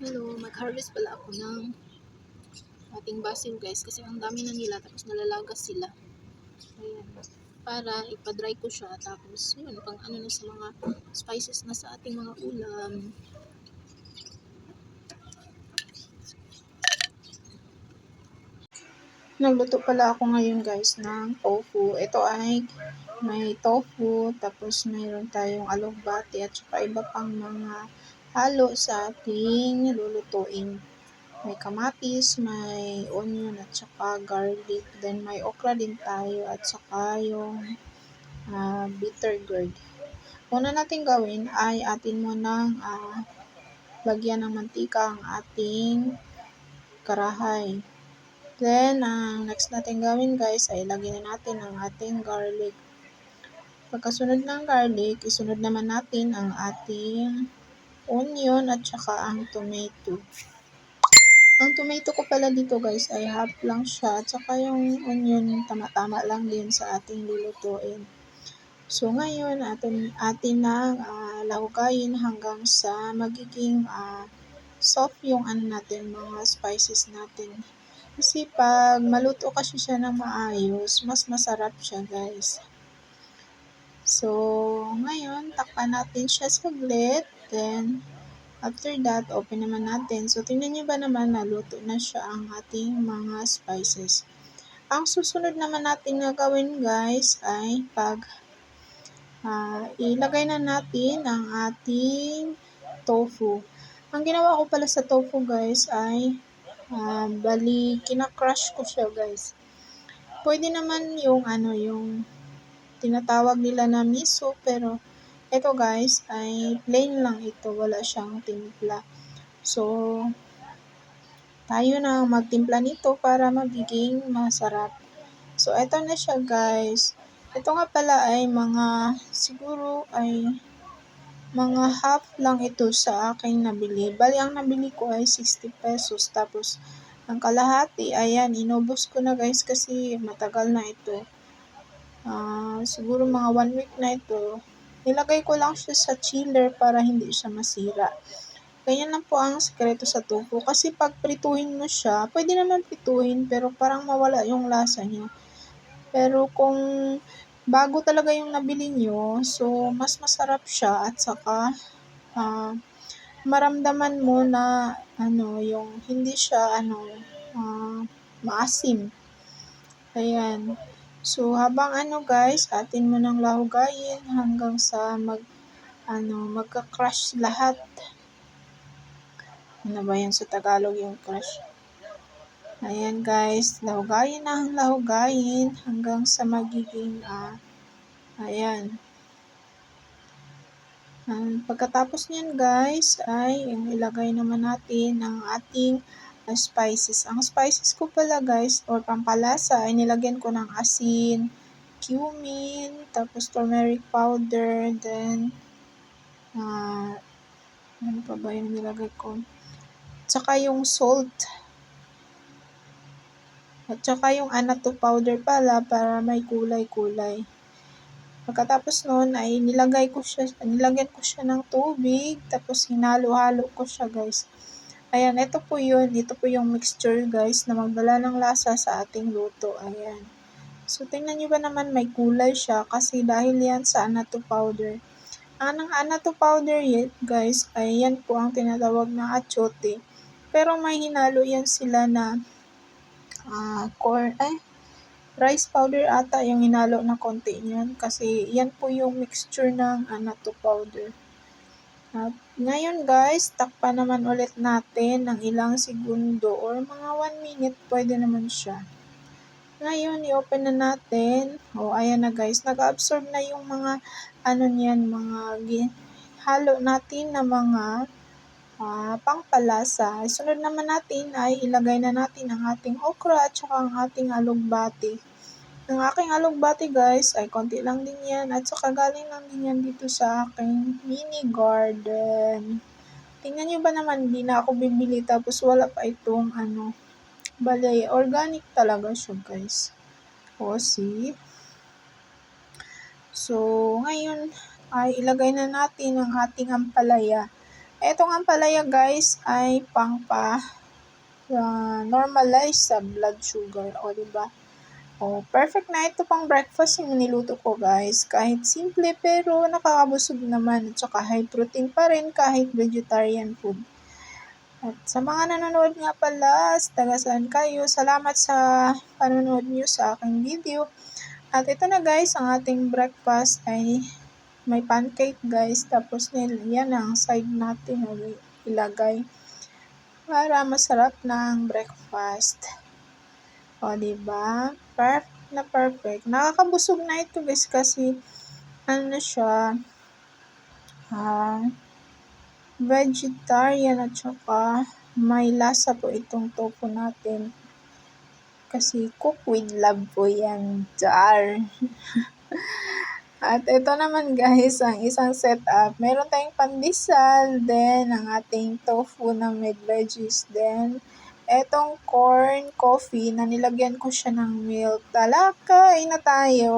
Hello, mag-harvest pala ako ng ating basil guys kasi ang dami na nila tapos nalalagas sila. Ayan. Para ipa-dry ko siya tapos yun, pang ano na sa mga spices na sa ating mga ulam. Nagluto pala ako ngayon guys ng tofu. Ito ay may tofu, tapos mayroon tayong alugbati at saka iba pang mga halo sa ating lulutuin. May kamatis, may onion at saka garlic. Then may okra din tayo at saka yung bitter gourd. Una natin gawin ay atin munang lagyan ng mantika ang ating karahay. Then, ang next natin gawin guys ay lagyan na natin ang ating garlic. Pagkasunod ng garlic, isunod naman natin ang ating onion at saka ang tomato. Ang tomato ko pala dito guys ay half lang siya at saka yung onion tama-tama lang din sa ating lulutuin. So ngayon atin nang lahugayin hanggang sa magiging soft yung natin, mga spices natin. Kasi pag maluto kasi siya ng maayos, mas masarap siya guys. So ngayon takpan natin siya saglit, then after that, open naman natin. So, tingnan nyo ba naman, naluto na siya ang ating mga spices. Ang susunod naman natin na gawin guys ay ilagay na natin ang ating tofu. Ang ginawa ko pala sa tofu guys ay bali kinakrush ko siya guys. Pwede naman yung yung tinatawag nila na miso, pero ito guys ay plain lang ito, wala siyang timpla. So, tayo na magtimpla nito para magiging masarap. So, ito na siya guys. Ito nga pala ay siguro ay mga half lang ito sa aking nabili. Bali, ang nabili ko ay 60 pesos. Tapos, ang kalahati, ayan, inubos ko na guys kasi matagal na ito. Siguro mga 1 week na ito. Nilagay ko lang siya sa chiller para hindi siya masira. Ganyan lang po ang sekreto sa tofu. Kasi pag prituhin mo siya, pwede naman prituhin pero parang mawala yung lasa niya. Pero kung bago talaga yung nabili nyo, so mas masarap siya at saka maramdaman mo na yung hindi siya maasim. Ayan. So habang guys, atin mo nang lahugayin hanggang sa magka-crush lahat. Ano ba yan sa Tagalog yung crush? Ayan guys, lahugayin na ang lahugayin hanggang sa magiging ayan. Pagkatapos niyan guys ay ilagay naman natin ang ating spices. Ang spices ko pala guys or pampalasa ay nilagyan ko ng asin, cumin, tapos turmeric powder, then ano pa ba yung nilagay ko? Tsaka yung salt. At saka yung annatto powder pala para may kulay-kulay. Pagkatapos nun ay nilagyan ko siya ng tubig, tapos hinalo-halo ko siya guys. Ayan, ito po yun. Ito po yung mixture guys na magdala ng lasa sa ating luto. Ayan. So, tingnan nyo ba naman may kulay siya kasi dahil yan sa annatto powder. Ang annatto powder guys ay yan po ang tinatawag na achote. Pero may hinalo yan sila na rice powder ata yung hinalo na konti niyan kasi yan po yung mixture ng annatto powder. At ngayon guys, takpan naman ulit natin ng ilang segundo or mga 1 minute, pwede naman siya. Ngayon, i-open na natin. Ayan na guys, nag-absorb na yung mga niyan, mga halo natin na mga pangpalasa. Sunod naman natin ay ilagay na natin ang ating okra at saka ang ating alugbati. Ang aking alugbati guys ay konti lang din yan at saka galing lang din yan dito sa aking mini garden. Tingnan nyo ba naman, hindi na ako bibili tapos wala pa itong balay. Organic talaga siya guys. See? So, ngayon ay ilagay na natin ang ating ampalaya. Ito nga palaya guys ay normalize sa blood sugar. O, diba? O, perfect na ito pang breakfast yung niluto ko guys. Kahit simple pero nakakabusog naman. At saka high protein pa rin kahit vegetarian food. At sa mga nanonood nga pala, taga saan kayo, salamat sa panonood nyo sa aking video. At ito na guys, ang ating breakfast ay may pancake guys. Tapos yan ang side natin ilagay para masarap ng breakfast. O, diba? Perfect na perfect. Nakakabusog na ito guys kasi ano siya, vegetarian at saka may lasa po itong tofu natin. Kasi cook with love po yan. Jar! At ito naman guys, ang isang setup. Meron tayong pandesal, then ang ating tofu na with veggies, then etong corn coffee na nilagyan ko siya ng milk. Talakay na tayo!